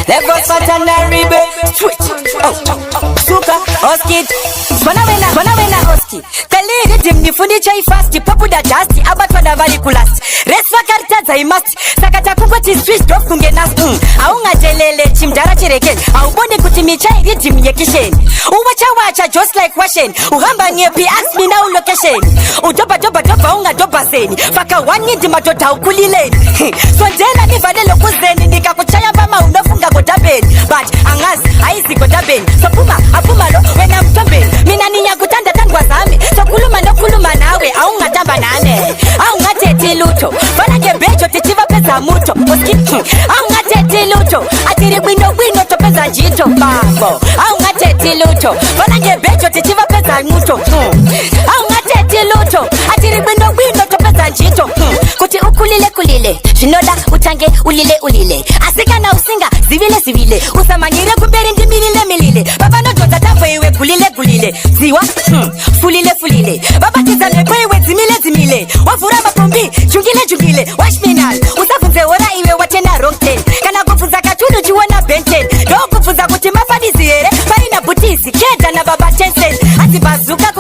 Levels Quaternary, switch. Suka, Oski. Banana Oski. Kaliri Jimmy Funicha fast, Papuda Justy, Abatwana Valley Kulas. Reswa Karta, I must. Sakata Kupati switch off Kungenas. Aunga Jelele, Chimdara Chireke, Auboni Kutimicha, Jim Yakishin. Uwacha, just like washing. Uhamba near P ask me now location. Utopa Unga Dopa Sen. Faka one year Matota Kulile. So Jella Nivadelo Kuzen, Nikakuchaya Bama, Unofunga Gotabin. But Angas, I see Gotabin. So Apumalo, when I'm jumping. Minania Gutanda Tangwazami. So Kuluma no Kuluma nawe, Aunga Tabanane. Aunga Teti Luto. Vanage Bejo Titiva Pesa Muto. Aunga Teti Luto. Atiri Wino to Pesa Jito Babo. Aunga Teti Luto. Vanage Bejo Titiva Pesa Muto. Aunga Teti Luto. Atiri Wino to Pesa Jito. Kuti ukulile. Shinoda utange ulile. Asika na usinga zivile. Usamanyire kuberi milile. Baba no jota wewe kulile. Ziwa fulile. Baba tizane wewe zimile. Wafura mapombi jungile. Washminal usafunze ora iwe watena rongten. Kana kufuza katunu juwana benten. Do kufuza kuti mafanizi ere. Bari na butisi keda na baba tensen. Ati bazuka